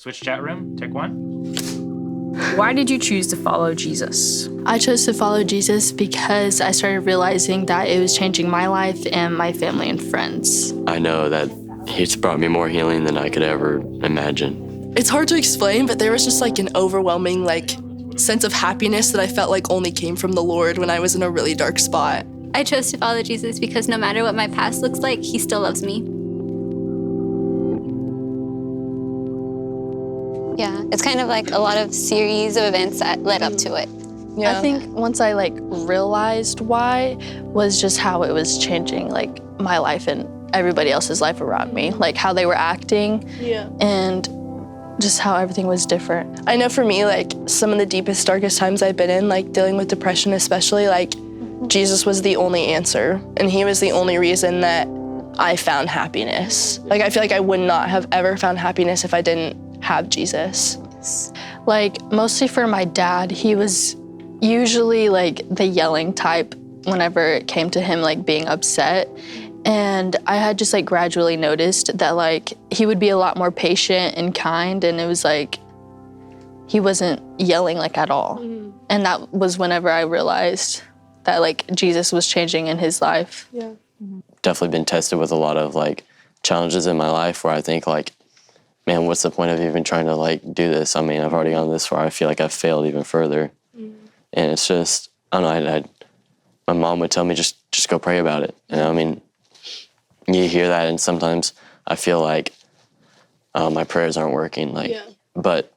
Switch chat room, take one. Why did you choose to follow Jesus? I chose to follow Jesus because I started realizing that it was changing my life and my family and friends. I know that it's brought me more healing than I could ever imagine. It's hard to explain, but there was just like an overwhelming sense of happiness that I felt like only came from the Lord when I was in a really dark spot. I chose to follow Jesus because no matter what my past looks like, he still loves me. Yeah, it's kind of like a lot of series of events that led up to it. Yeah. I think once I realized why was just how it was changing my life and everybody else's life around me, how they were acting and just how everything was different. I know for me, some of the deepest, darkest times I've been in, dealing with depression especially, Jesus was the only answer, and he was the only reason that I found happiness. I feel like I would not have ever found happiness if I didn't have Jesus. Mostly for my dad, he was usually the yelling type whenever it came to him being upset. And I had just gradually noticed that he would be a lot more patient and kind, and it was he wasn't yelling at all. And that was whenever I realized that Jesus was changing in his life. Yeah. Definitely been tested with a lot of challenges in my life where I think man, what's the point of even trying to do this? I mean, I've already gone this far. I feel like I've failed even further. And it's just, I don't know, my mom would tell me just go pray about it. And I mean, you hear that and sometimes I feel my prayers aren't working. But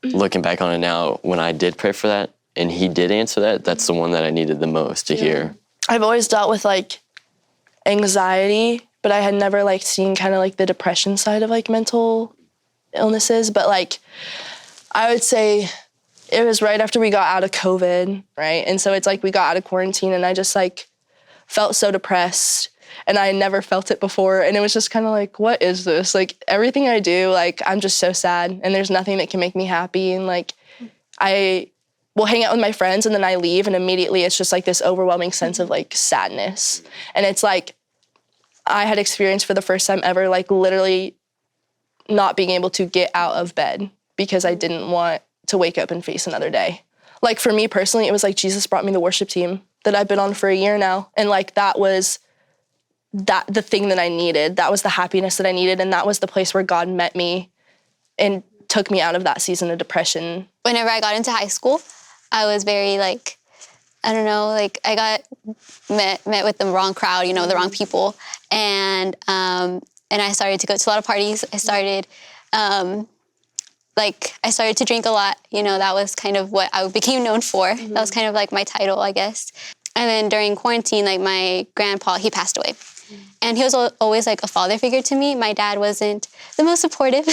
looking back on it now, when I did pray for that and he did answer that, that's the one that I needed the most to hear. I've always dealt with anxiety, but I had never seen kind of the depression side of mental illnesses. But I would say it was right after we got out of COVID, right? And so it's we got out of quarantine and I just felt so depressed and I had never felt it before. And it was just kind of what is this? Everything I do, I'm just so sad and there's nothing that can make me happy. And I will hang out with my friends and then I leave and immediately it's just this overwhelming sense of sadness. And it's I had experienced for the first time ever, literally not being able to get out of bed because I didn't want to wake up and face another day. For me personally, it was Jesus brought me the worship team that I've been on for a year now. And that was the thing that I needed. That was the happiness that I needed. And that was the place where God met me and took me out of that season of depression. Whenever I got into high school, I was very I don't know, I got met with the wrong crowd, the wrong people. And I started to go to a lot of parties. I started, I started to drink a lot. That was kind of what I became known for. That was kind of my title, I guess. And then during quarantine, my grandpa, he passed away. And he was always a father figure to me. My dad wasn't the most supportive.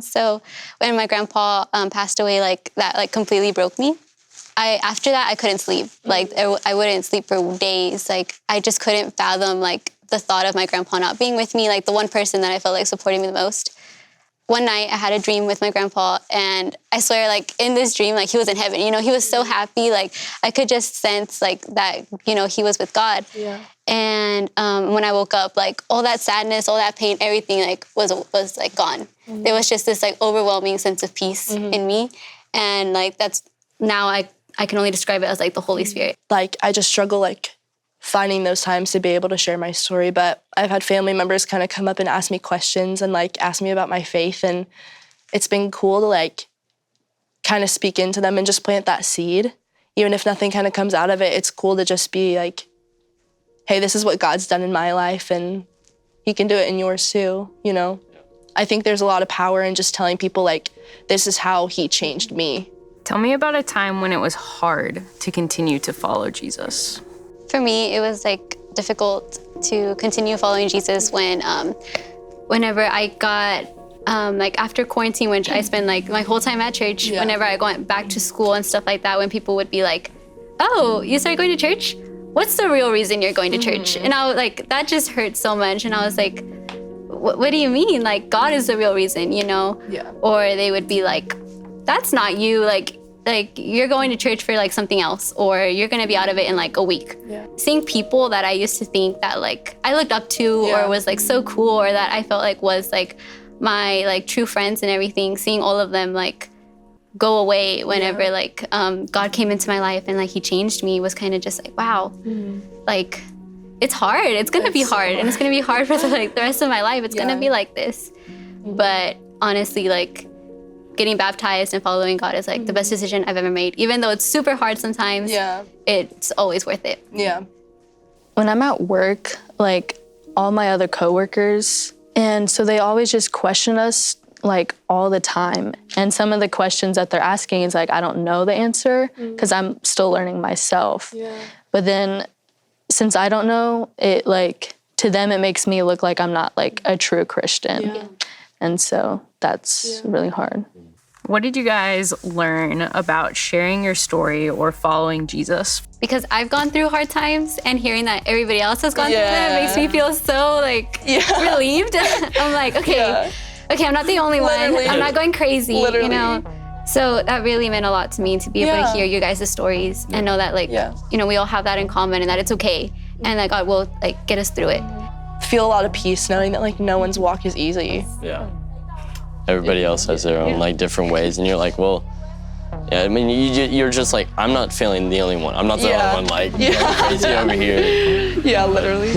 So when my grandpa passed away, that completely broke me. After that, I couldn't sleep. I wouldn't sleep for days. I just couldn't fathom, the thought of my grandpa not being with me, the one person that I felt supporting me the most. One night, I had a dream with my grandpa, and I swear, in this dream, he was in heaven. He was so happy. I could just sense, that, he was with God. Yeah. And when I woke up, all that sadness, all that pain, everything, was gone. There was just this, overwhelming sense of peace in me. And, that's, now I can only describe it as the Holy Spirit. I just struggle finding those times to be able to share my story, but I've had family members kind of come up and ask me questions and ask me about my faith, and it's been cool to kind of speak into them and just plant that seed. Even if nothing kind of comes out of it, it's cool to just be hey, this is what God's done in my life and he can do it in yours too, I think there's a lot of power in just telling people this is how he changed me. Tell me about a time when it was hard to continue to follow Jesus. For me, it was difficult to continue following Jesus whenever I got after quarantine, which I spent my whole time at church. Yeah. Whenever I went back to school and stuff like that, when people would be "Oh, you started going to church? What's the real reason you're going to church?" And I was that just hurt so much. And I was what do you mean? God is the real reason, Yeah. Or they would be that's not you. You're going to church for something else, or you're gonna be out of it in a week. Yeah. Seeing people that I used to think that I looked up to or was so cool, or that I felt was my like true friends and everything, seeing all of them like go away whenever like God came into my life and like he changed me was kind of just like, wow, like it's hard. It's gonna be hard, and it's gonna be hard for the rest of my life. It's gonna be like this. But honestly, like getting baptized and following God is like the best decision I've ever made. Even though it's super hard sometimes, it's always worth it. Yeah. When I'm at work, like all my other coworkers, and so they always just question us like all the time. And some of the questions that they're asking is like, I don't know the answer because I'm still learning myself. Yeah. But then since I don't know, it like, to them, it makes me look like I'm not like a true Christian. Yeah. And so that's really hard. What did you guys learn about sharing your story or following Jesus? Because I've gone through hard times, and hearing that everybody else has gone through them makes me feel so like relieved. I'm like, okay, I'm not the only one. I'm not going crazy, you know? So that really meant a lot to me to be able to hear you guys' stories and know that like, you know, we all have that in common and that it's okay and that God will like get us through it. Feel a lot of peace knowing that like no one's walk is easy. Yeah. Everybody else has their own like different ways, and you're like, well, I mean, you're just like, I'm not feeling the only one. I'm not the only one like going crazy over here. Yeah, literally.